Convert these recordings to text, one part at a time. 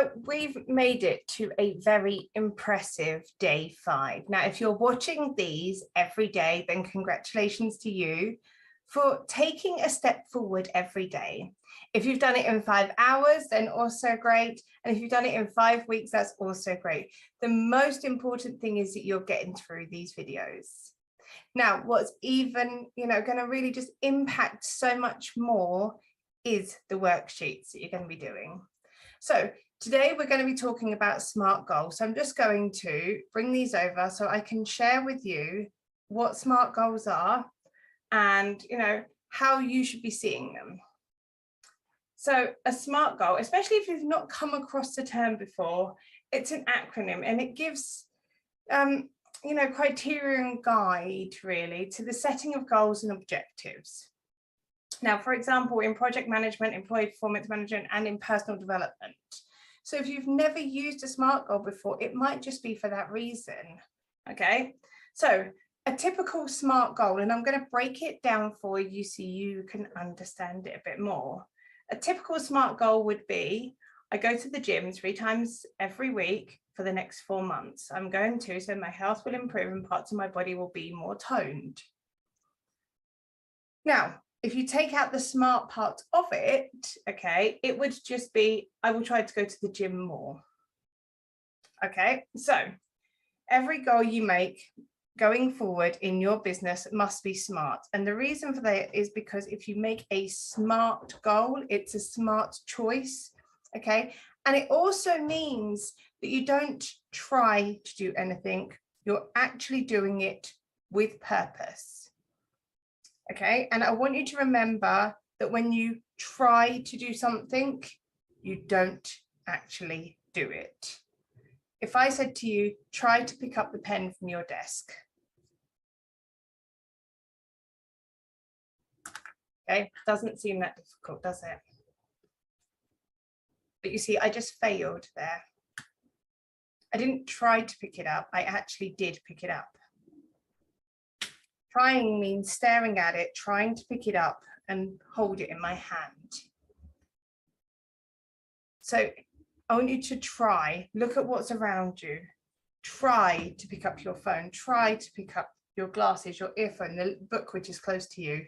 So we've made it to a very impressive day 5. Now, if you're watching these every day, then congratulations to you for taking a step forward every day. If you've done it in 5 hours, then also great. And if you've done it in 5 weeks, that's also great. The most important thing is that you're getting through these videos. Now, what's even, going to really just impact so much more is the worksheets that you're going to be doing. So today we're going to be talking about SMART goals. So I'm just going to bring these over so I can share with you what SMART goals are and, how you should be seeing them. So a SMART goal, especially if you've not come across the term before, it's an acronym and it gives, criteria and guide really to the setting of goals and objectives. Now, for example, in project management, employee performance management, and in personal development. So if you've never used a SMART goal before, it might just be for that reason. Okay, so a typical SMART goal, and I'm going to break it down for you so you can understand it a bit more. A typical SMART goal would be, I go to the gym 3 times every week for the next 4 months. I'm going to, so my health will improve and parts of my body will be more toned. Now, if you take out the SMART part of it, okay, it would just be, I will try to go to the gym more. Okay, so every goal you make going forward in your business must be SMART. And the reason for that is because if you make a SMART goal, it's a SMART choice, okay? And it also means that you don't try to do anything, you're actually doing it with purpose. Okay, and I want you to remember that when you try to do something, you don't actually do it. If I said to you, try to pick up the pen from your desk. Okay, doesn't seem that difficult, does it? But you see, I just failed there. I didn't try to pick it up, I actually did pick it up. Trying means staring at it, trying to pick it up and hold it in my hand. So I want you to try, look at what's around you. Try to pick up your phone, try to pick up your glasses, your earphone, the book which is close to you.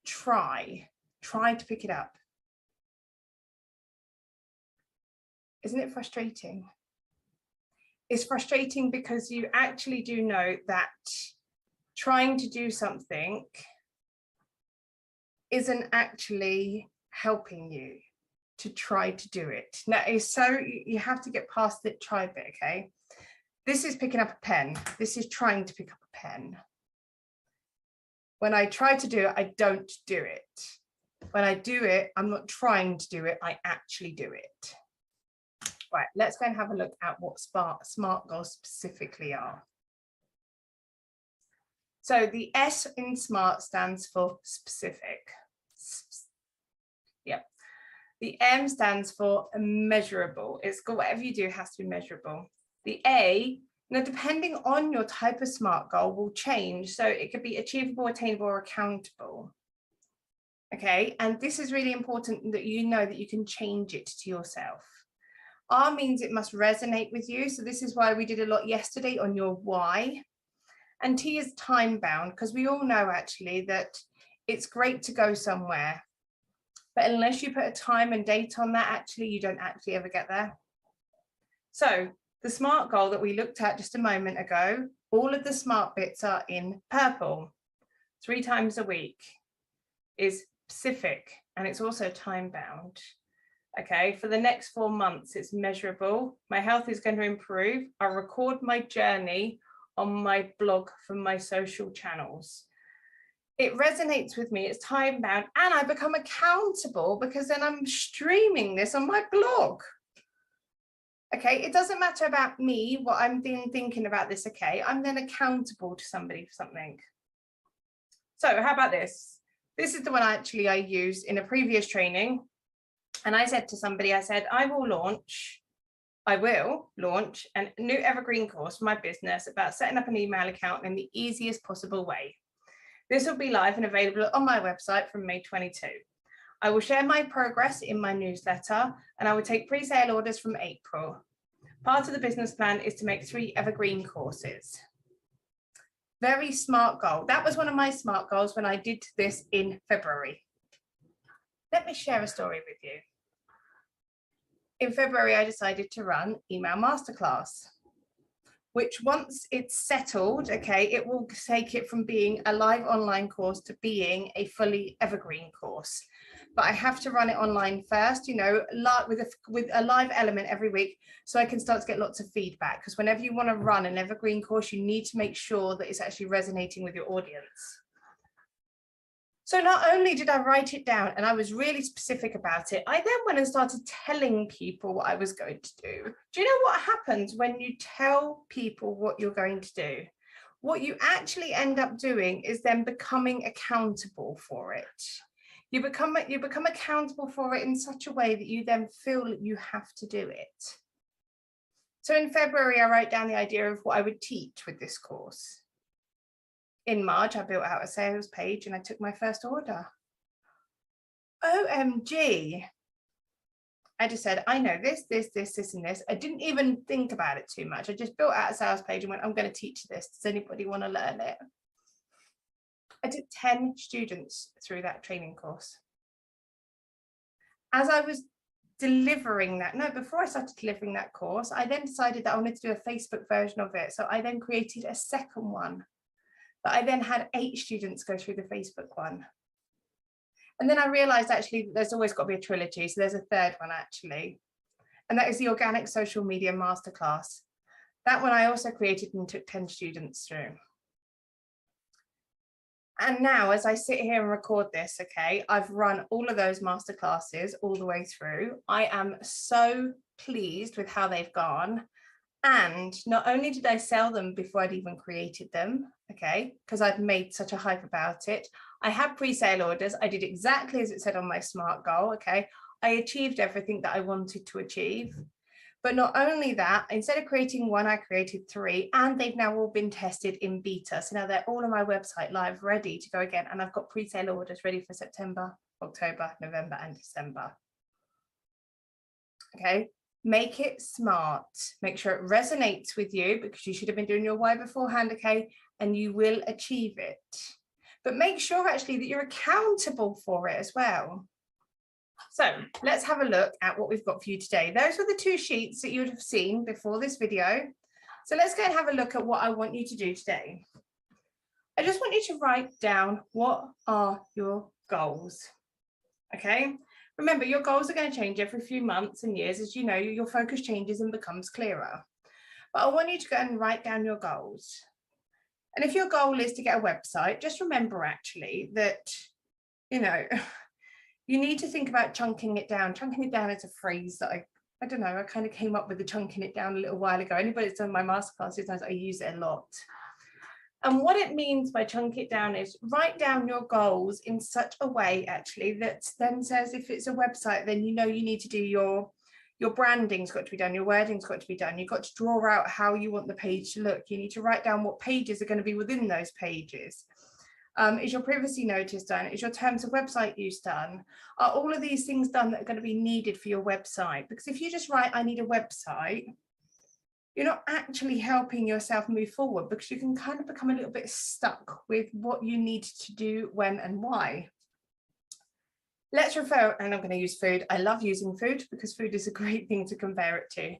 Try to pick it up. Isn't it frustrating? It's frustrating because you actually do know that trying to do something isn't actually helping you to try to do it. Now, you have to get past the try bit, okay? This is picking up a pen. This is trying to pick up a pen. When I try to do it, I don't do it. When I do it, I'm not trying to do it, I actually do it. Right, let's go and have a look at what SMART goals specifically are. So the S in SMART stands for specific. Yep. The M stands for measurable. It's got whatever you do has to be measurable. The A, now depending on your type of SMART goal, will change. So it could be achievable, attainable, or accountable. Okay, and this is really important that you know that you can change it to yourself. R means it must resonate with you. So this is why we did a lot yesterday on your why. And T is time bound, because we all know actually that it's great to go somewhere, but unless you put a time and date on that, actually, you don't actually ever get there. So the SMART goal that we looked at just a moment ago, all of the SMART bits are in purple. 3 times a week is specific, and it's also time bound. Okay, for the next 4 months, it's measurable. My health is going to improve. I record my journey on my blog from my social channels. It resonates with me, it's time bound, and I become accountable because then I'm streaming this on my blog. Okay, it doesn't matter about me, what I'm thinking about this, okay? I'm then accountable to somebody for something. So how about this? This is the one I used in a previous training. And I said to somebody, I said, I will launch a new evergreen course for my business about setting up an email account in the easiest possible way. This will be live and available on my website from May 22. I will share my progress in my newsletter, and I will take pre-sale orders from April. Part of the business plan is to make 3 evergreen courses. Very smart goal. That was one of my smart goals when I did this in February. Let me share a story with you. In February, I decided to run email masterclass, which once it's settled, okay, it will take it from being a live online course to being a fully evergreen course. But I have to run it online first, you know, with a live element every week, so I can start to get lots of feedback. Because whenever you want to run an evergreen course, you need to make sure that it's actually resonating with your audience. So not only did I write it down and I was really specific about it, I then went and started telling people what I was going to do. Do you know what happens when you tell people what you're going to do? What you actually end up doing is then becoming accountable for it. You become accountable for it in such a way that you then feel that you have to do it. So in February, I wrote down the idea of what I would teach with this course. In March, I built out a sales page and I took my first order. OMG. I just said, I know this, and this. I didn't even think about it too much. I just built out a sales page and went, I'm going to teach this. Does anybody want to learn it? I took 10 students through that training course. As I was delivering that, before I started delivering that course, I then decided that I wanted to do a Facebook version of it. So I then created a second one, but I then had 8 students go through the Facebook one. And then I realized actually there's always got to be a trilogy. So there's a third one actually. And that is the Organic Social Media Masterclass. That one I also created and took 10 students through. And now as I sit here and record this, okay, I've run all of those masterclasses all the way through. I am so pleased with how they've gone. And not only did I sell them before I'd even created them, okay, because I'd made such a hype about it, I had pre-sale orders. I did exactly as it said on my SMART goal, okay. I achieved everything that I wanted to achieve. But not only that, instead of creating 1, I created 3, and they've now all been tested in beta. So now they're all on my website live, ready to go again. And I've got pre-sale orders ready for September, October, November, and December. Okay, make it smart. Make sure it resonates with you, because you should have been doing your why beforehand, okay? And you will achieve it. But make sure actually that you're accountable for it as well. So let's have a look at what we've got for you today. Those were the 2 sheets that you would have seen before this video. So let's go and have a look at what I want you to do today. I just want you to write down, what are your goals? Okay. Remember, your goals are going to change every few months and years. As you know, your focus changes and becomes clearer. But I want you to go and write down your goals. And if your goal is to get a website, just remember actually that, you know, you need to think about chunking it down. Chunking it down is a phrase that I don't know, I kind of came up with the chunking it down a little while ago. Anybody that's done my masterclasses knows I use it a lot. And what it means by chunk it down is write down your goals in such a way actually that then says, if it's a website, then you know you need to do your branding's got to be done, your wording's got to be done. You've got to draw out how you want the page to look. You need to write down what pages are going to be within those pages. Is your privacy notice done? Is your terms of website use done? Are all of these things done that are going to be needed for your website? Because if you just write, I need a website, you're not actually helping yourself move forward, because you can kind of become a little bit stuck with what you need to do, when and why. Let's refer, and I'm going to use food. I love using food because food is a great thing to compare it to.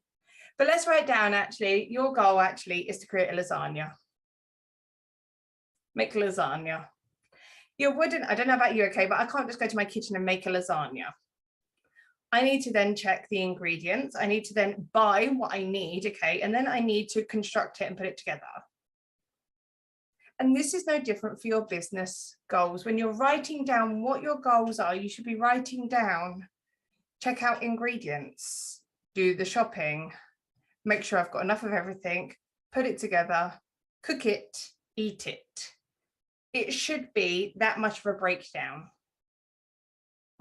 But let's write down actually, your goal actually is to create a lasagna. Make lasagna. You wouldn't, I don't know about you, okay, but I can't just go to my kitchen and make a lasagna. I need to then check the ingredients. I need to then buy what I need, okay, and then I need to construct it and put it together. And this is no different for your business goals. When you're writing down what your goals are, you should be writing down, check out ingredients, do the shopping, make sure I've got enough of everything, put it together, cook it, eat it. It should be that much of a breakdown,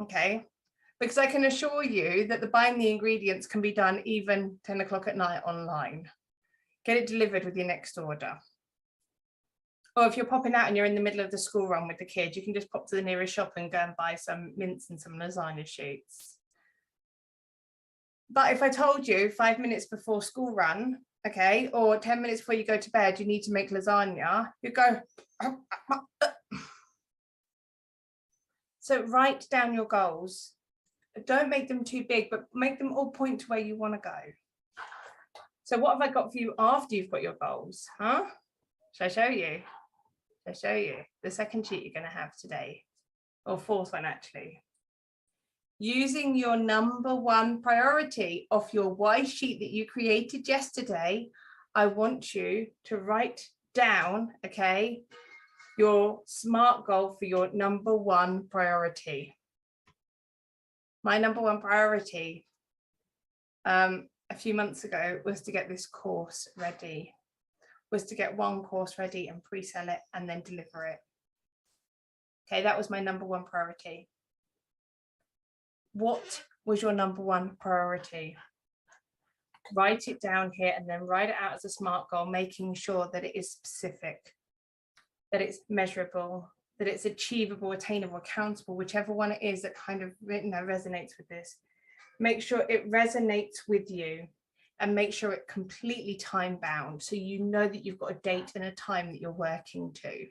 okay? Because I can assure you that the buying the ingredients can be done even 10 o'clock at night online. Get it delivered with your next order. Or if you're popping out and you're in the middle of the school run with the kids, you can just pop to the nearest shop and go and buy some mince and some lasagna sheets. But if I told you 5 minutes before school run, okay, or 10 minutes before you go to bed, you need to make lasagna, you go. So write down your goals. Don't make them too big, but make them all point to where you want to go. So what have I got for you after you've got your goals? Huh? Shall I show you? Shall I show you? The second sheet you're going to have today, or fourth one actually. Using your number one priority off your why sheet that you created yesterday, I want you to write down, okay, your SMART goal for your number one priority. My number one priority a few months ago was to get this course ready, was to get one course ready and pre-sell it and then deliver it. Okay, that was my number one priority. What was your number one priority? Write it down here and then write it out as a SMART goal, making sure that it is specific, that it's measurable, that it's achievable, attainable, accountable, whichever one it is that kind of resonates with this. Make sure it resonates with you and make sure it completely time bound, so you know that you've got a date and a time that you're working to.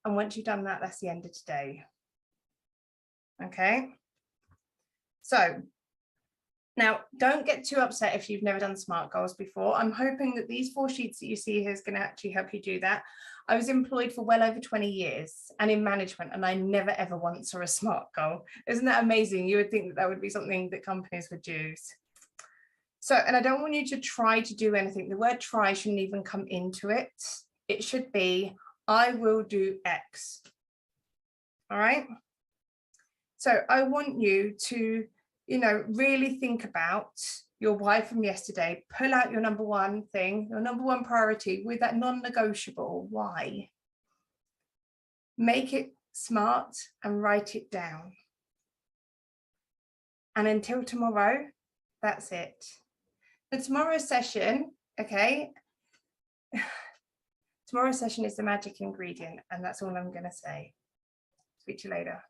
And once you've done that, that's the end of today. Okay, so now don't get too upset if you've never done SMART goals before. I'm hoping that these 4 sheets that you see here is going to actually help you do that. I was employed for well over 20 years and in management, and I never ever once saw a SMART goal. Isn't that amazing? You would think that that would be something that companies would use. So, and I don't want you to try to do anything. The word try shouldn't even come into it. It should be, I will do X. All right. So I want you to, really think about your why from yesterday. Pull out your number one thing, your number one priority with that non-negotiable why. Make it SMART and write it down. And until tomorrow, that's it. The tomorrow's session, okay, tomorrow's session is the magic ingredient, and that's all I'm going to say. Speak to you later.